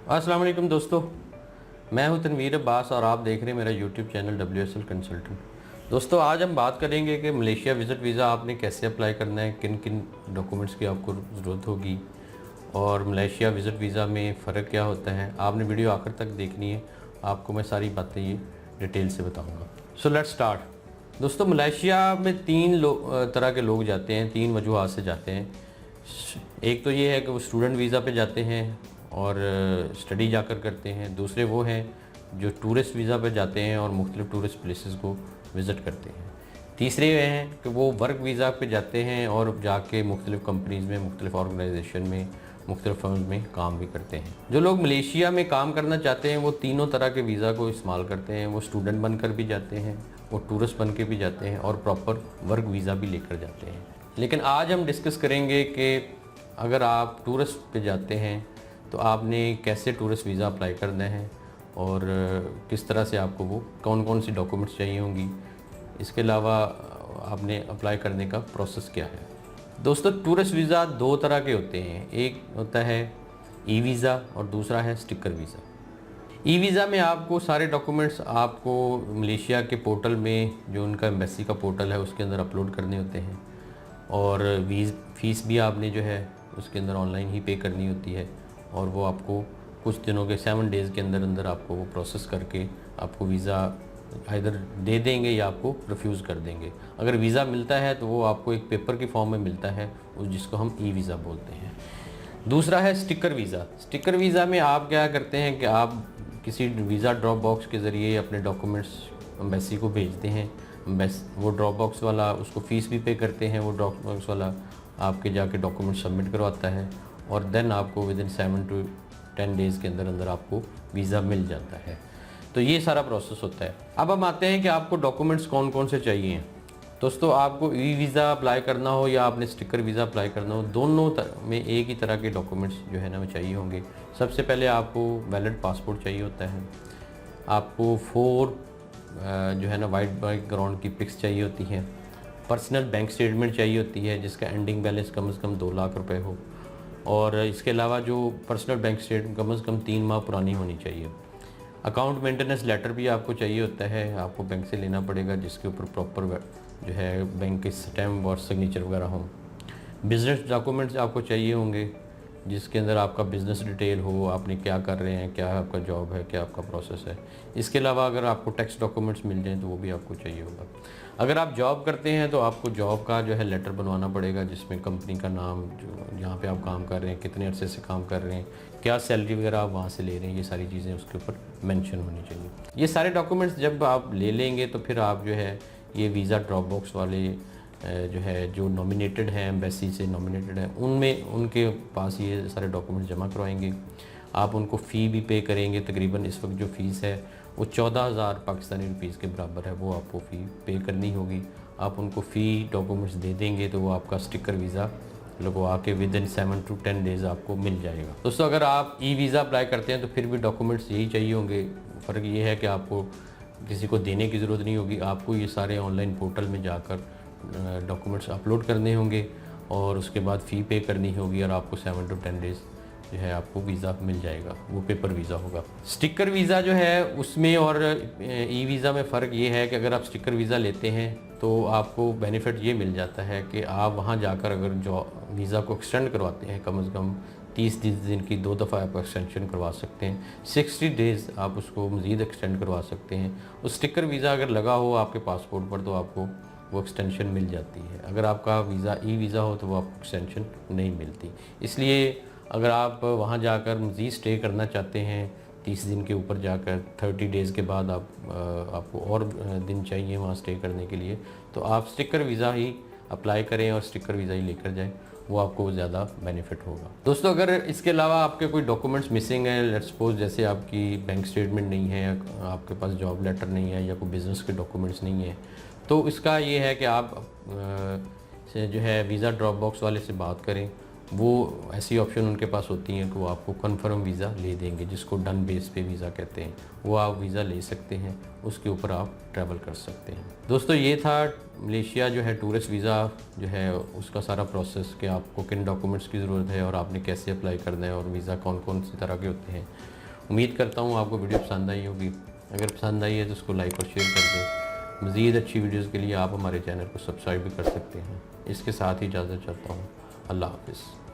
अस्सलाम वालेकुम दोस्तों, मैं हूं तनवीर अब्बास और आप देख रहे हैं मेरा यूट्यूब चैनल WSL कंसल्टेंट। दोस्तों, आज हम बात करेंगे कि मलेशिया विज़िट वीज़ा आपने कैसे अप्लाई करना है, किन किन डॉक्यूमेंट्स की आपको ज़रूरत होगी और मलेशिया विज़िट वीज़ा में फ़र्क क्या होता है। आपने वीडियो आखिर तक देखनी है, आपको मैं सारी बातें ये डिटेल से बताऊँगा। So let's start. दोस्तों, मलेशिया में तीन तरह के लोग जाते हैं, तीन वजूहात से जाते हैं। एक तो ये है कि वो स्टूडेंट वीज़ा पे जाते हैं और स्टडी जाकर करते हैं। दूसरे वो हैं जो टूरिस्ट वीज़ा पे जाते हैं और मुख्तलिफ़ टूरिस्ट प्लेसेस को विज़िट करते हैं। तीसरे ये हैं कि वो वर्क वीज़ा पे जाते हैं और जाके मुख्तलिफ़ कंपनीज़ में, मुख्तलिफ़ ऑर्गेनाइजेशन में, मुख्तलिफ़ फर्म्स में काम भी करते हैं। जो लोग मलेशिया में काम करना चाहते हैं वो तीनों तरह के वीज़ा को इस्तेमाल करते हैं। वो स्टूडेंट बनकर भी जाते हैं, वो टूरिस्ट बन के भी जाते हैं और प्रॉपर वर्क वीज़ा भी लेकर जाते हैं। लेकिन आज हम डिस्कस करेंगे कि अगर आप टूरिस्ट पे जाते हैं तो आपने कैसे टूरिस्ट वीज़ा अप्लाई करना है और किस तरह से आपको वो कौन कौन सी डॉक्यूमेंट्स चाहिए होंगी। इसके अलावा आपने अप्लाई करने का प्रोसेस क्या है। दोस्तों, टूरिस्ट वीज़ा दो तरह के होते हैं। एक होता है ई वीज़ा और दूसरा है स्टिकर वीज़ा। ई वीज़ा में आपको सारे डॉक्यूमेंट्स आपको मलेशिया के पोर्टल में, जो उनका एम्बेसी का पोर्टल है, उसके अंदर अपलोड करने होते हैं और फ़ीस भी आपने जो है उसके अंदर ऑनलाइन ही पे करनी होती है और वो आपको कुछ दिनों के 7 डेज़ के अंदर अंदर आपको वो प्रोसेस करके आपको वीज़ा आइदर दे देंगे या आपको रिफ्यूज़ कर देंगे। अगर वीज़ा मिलता है तो वो आपको एक पेपर की फॉर्म में मिलता है, जिसको हम ई वीज़ा बोलते हैं। दूसरा है स्टिकर वीज़ा। स्टिकर वीज़ा में आप क्या करते हैं कि आप किसी वीज़ा ड्रॉप बॉक्स के ज़रिए अपने डॉक्यूमेंट्स एम्बेसी को भेजते हैं। वो ड्रॉप बॉक्स वाला उसको फ़ीस भी पे करते हैं। वो ड्रॉप बॉक्स वाला आपके जाके डॉक्यूमेंट सबमिट करवाता है और देन आपको विदिन 7 to 10 डेज़ के अंदर अंदर आपको वीज़ा मिल जाता है। तो ये सारा प्रोसेस होता है। अब हम आते हैं कि आपको डॉक्यूमेंट्स कौन कौन से चाहिए। दोस्तों, आपको ई वीज़ा अप्लाई करना हो या आपने स्टिकर वीज़ा अप्लाई करना हो, दोनों में एक ही तरह के डॉक्यूमेंट्स जो है ना वो चाहिए होंगे। सबसे पहले आपको वैलिड पासपोर्ट चाहिए होता है। आपको 4 जो है ना वाइट बैकग्राउंड की पिक्स चाहिए होती हैं। पर्सनल बैंक स्टेटमेंट चाहिए होती है जिसका एंडिंग बैलेंस कम से कम 2 लाख रुपए हो और इसके अलावा जो पर्सनल बैंक स्टेटमेंट कम से कम 3 माह पुरानी होनी चाहिए। अकाउंट मेंटेनेंस लेटर भी आपको चाहिए होता है, आपको बैंक से लेना पड़ेगा, जिसके ऊपर प्रॉपर जो है बैंक के स्टैम्प और सिग्नेचर वगैरह हों। बिज़नेस डॉक्यूमेंट्स आपको चाहिए होंगे जिसके अंदर आपका बिज़नेस डिटेल हो, आपने क्या कर रहे हैं, क्या आपका जॉब है, क्या आपका प्रोसेस है। इसके अलावा अगर आपको टैक्स डॉक्यूमेंट्स मिल जाएँ तो वो भी आपको चाहिए होगा। अगर आप जॉब करते हैं तो आपको जॉब का जो है लेटर बनवाना पड़ेगा जिसमें कंपनी का नाम, जो जहाँ पे आप काम कर रहे हैं, कितने अरसे से काम कर रहे हैं, क्या सैलरी वगैरह आप वहाँ से ले रहे हैं, ये सारी चीज़ें उसके ऊपर मेंशन होनी चाहिए। ये सारे डॉक्यूमेंट्स जब आप ले लेंगे तो फिर आप जो है ये वीज़ा ड्रॉप बॉक्स वाले जो है जो नॉमिनेटेड हैं, एम्बेसी से नॉमिनेटेड हैं, उनमें उनके पास ये सारे डॉक्यूमेंट्स जमा करवाएंगे। आप उनको फ़ी भी पे करेंगे। तकरीबन इस वक्त जो फ़ीस है वो 14,000 पाकिस्तानी रुपीज़ के बराबर है, वो आपको फ़ी पे करनी होगी। आप उनको फ़ी डॉक्यूमेंट्स दे देंगे तो वो आपका स्टिकर वीज़ा लगवा के विदिन 7 to 10 डेज़ आपको मिल जाएगा। दोस्तों, अगर आप ई वीज़ा अप्लाई करते हैं तो फिर भी डॉक्यूमेंट्स यही चाहिए होंगे। फ़र्क ये है कि आपको किसी को देने की ज़रूरत नहीं होगी, आपको ये सारे ऑनलाइन पोर्टल में जाकर डॉक्यूमेंट्स अपलोड करने होंगे और उसके बाद फ़ी पे करनी होगी और आपको 7 to 10 डेज़ जो है आपको वीज़ा मिल जाएगा। वो पेपर वीज़ा होगा। स्टिकर वीज़ा जो है उसमें और ई वीज़ा में फ़र्क ये है कि अगर आप स्टिकर वीज़ा लेते हैं तो आपको बेनिफिट ये मिल जाता है कि आप वहाँ जाकर अगर जो वीज़ा को एक्सटेंड करवाते हैं, कम से कम 30 दिन की 2 दफ़ा आप एक्सटेंशन करवा सकते हैं। 60 डेज़ आप उसको मज़ीद एक्सटेंड करवा सकते हैं। उस स्टिकर वीज़ा अगर लगा हो आपके पासपोर्ट पर तो आपको वो एक्सटेंशन मिल जाती है। अगर आपका वीज़ा ई वीज़ा हो तो वो आपको एक्सटेंशन नहीं मिलती। इसलिए अगर आप वहाँ जाकर मज़ीद स्टे करना चाहते हैं 30 दिन के ऊपर जाकर, 30 डेज़ के बाद आपको और दिन चाहिए वहाँ स्टे करने के लिए, तो आप स्टिकर वीज़ा ही अप्लाई करें और स्टिकर वीज़ा ही लेकर जाएं, वो आपको ज़्यादा बेनिफिट होगा। दोस्तों, अगर इसके अलावा आपके कोई डॉक्यूमेंट्स मिसिंग हैं, लेट्स सपोज जैसे आपकी बैंक स्टेटमेंट नहीं है, आपके पास जॉब लेटर नहीं है या कोई बिज़नेस के डॉक्यूमेंट्स नहीं है, तो इसका ये है कि आप से जो है वीज़ा ड्रॉप बॉक्स वाले से बात करें। वो ऐसी ऑप्शन उनके पास होती हैं कि वो आपको कन्फर्म वीज़ा ले देंगे, जिसको डन बेस पे वीज़ा कहते हैं। वो आप वीज़ा ले सकते हैं, उसके ऊपर आप ट्रैवल कर सकते हैं। दोस्तों, ये था मलेशिया जो है टूरिस्ट वीज़ा जो है उसका सारा प्रोसेस कि आपको किन डॉक्यूमेंट्स की ज़रूरत है और आपने कैसे अप्लाई करना है और वीज़ा कौन कौन सी तरह के होते हैं। उम्मीद करता हूँ आपको वीडियो पसंद आई होगी। अगर पसंद आई है तो उसको लाइक और शेयर कर दें। मज़ीद अच्छी वीडियोज़ के लिए आप हमारे चैनल को सब्सक्राइब भी कर सकते हैं। इसके साथ ही इजाज़त चाहता हूँ। अल्लाह हाफ़िज़।